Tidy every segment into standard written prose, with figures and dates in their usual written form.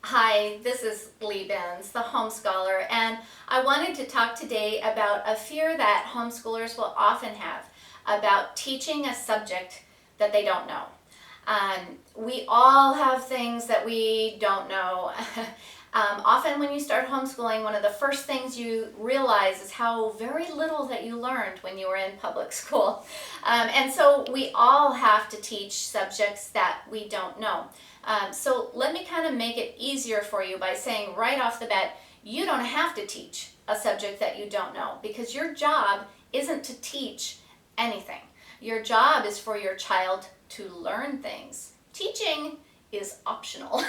Hi, this is Lee Benz, the homescholar, and I wanted to talk today about a fear that homeschoolers will often have about teaching a subject that they don't know. We all have things that we don't know. Often when you start homeschooling, one of the first things you realize is how very little that you learned when you were in public school. And so we all have to teach subjects that we don't know. So let me kind of make it easier for you by saying right off the bat, you don't have to teach a subject that you don't know because your job isn't to teach anything. Your job is for your child to learn things. Teaching is optional.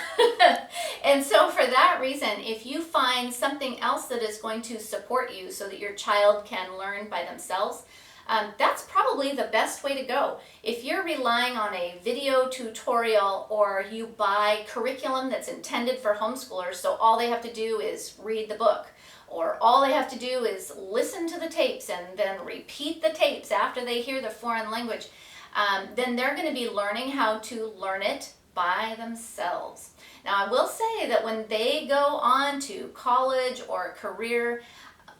And so for that reason, if you find something else that is going to support you so that your child can learn by themselves, that's probably the best way to go. If you're relying on a video tutorial or you buy curriculum that's intended for homeschoolers, so all they have to do is read the book, or all they have to do is listen to the tapes and then repeat the tapes after they hear the foreign language, then they're going to be learning how to learn it by themselves. Now, I will say that when they go on to college or career,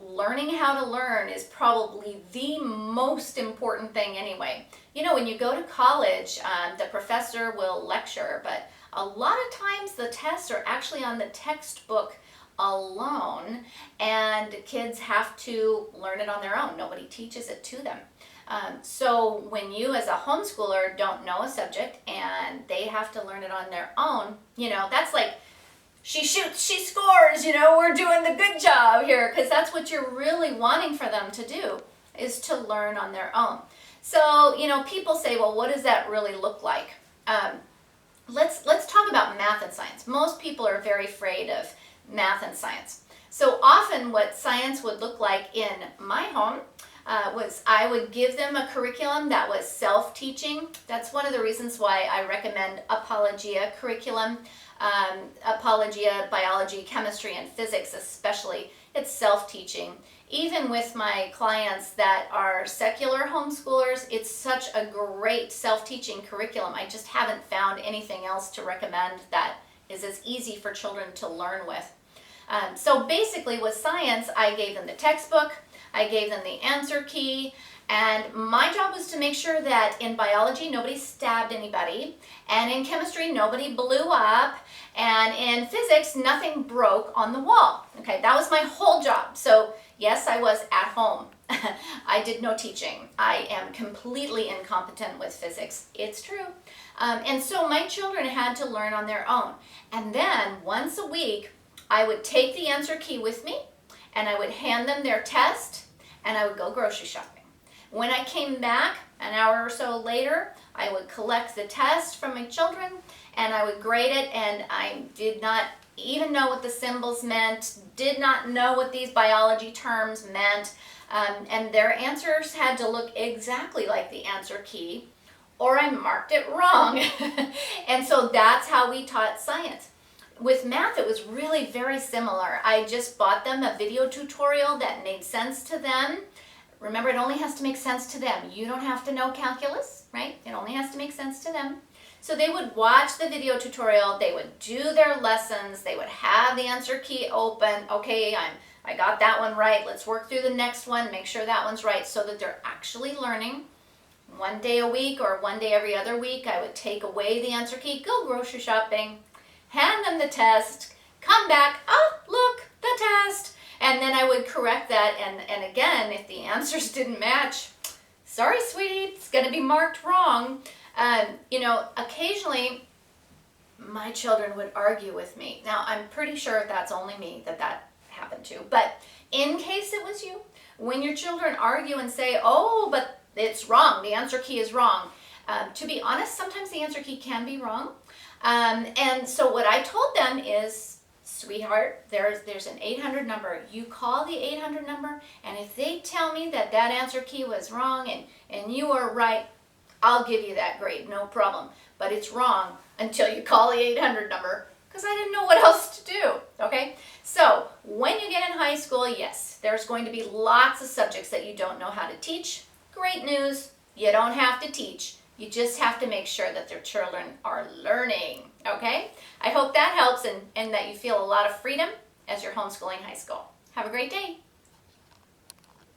learning how to learn is probably the most important thing anyway. You know, when you go to college, the professor will lecture, but a lot of times the tests are actually on the textbook alone, and kids have to learn it on their own. Nobody teaches it to them. So when you as a homeschooler don't know a subject and they have to learn it on their own, you know, that's like, she shoots, she scores, you know, we're doing the good job here, because that's what you're really wanting for them to do, is to learn on their own. So, you know, people say, well, what does that really look like? Let's talk about math and science. Most people are very afraid of math and science. So often what science would look like in my home was I would give them a curriculum that was self-teaching. That's one of the reasons why I recommend Apologia curriculum. Apologia, biology, chemistry, and physics especially. It's self-teaching. Even with my clients that are secular homeschoolers, it's such a great self-teaching curriculum. I just haven't found anything else to recommend that is as easy for children to learn with. So basically with science, I gave them the textbook, I gave them the answer key, and my job was to make sure that in biology nobody stabbed anybody, and in chemistry nobody blew up, and in physics nothing broke on the wall. Okay, that was my whole job. So yes, I was at home. I did no teaching. I am completely incompetent with physics. It's true. And so my children had to learn on their own. And then once a week, I would take the answer key with me, and I would hand them their test, and I would go grocery shopping. When I came back an hour or so later, I would collect the test from my children, and I would grade it, and I did not even know what the symbols meant, did not know what these biology terms meant, and their answers had to look exactly like the answer key, or I marked it wrong. And so that's how we taught science. With math, it was really very similar. I just bought them a video tutorial that made sense to them. Remember, it only has to make sense to them. You don't have to know calculus, right? It only has to make sense to them. So they would watch the video tutorial, they would do their lessons, they would have the answer key open. Okay, I got that one right. Let's work through the next one, make sure that one's right, so that they're actually learning. One day a week or one day every other week, I would take away the answer key, go grocery shopping, hand them the test, come back, oh, look, the test. And then I would correct that, and again, if the answers didn't match, sorry, sweetie, it's going to be marked wrong. You know, occasionally my children would argue with me. Now, I'm pretty sure that's only me that happened to, but in case it was you, when your children argue and say, oh, but it's wrong, the answer key is wrong, to be honest, sometimes the answer key can be wrong. And so what I told them is, sweetheart, there's an 800 number. You call the 800 number, and if they tell me that that answer key was wrong and you are right, I'll give you that grade, no problem. But it's wrong until you call the 800 number, because I didn't know what else to do, okay? So when you get in high school, yes, there's going to be lots of subjects that you don't know how to teach. Great news, you don't have to teach. You just have to make sure that their children are learning, Okay? I hope that helps and that you feel a lot of freedom as you're homeschooling high school. Have a great day.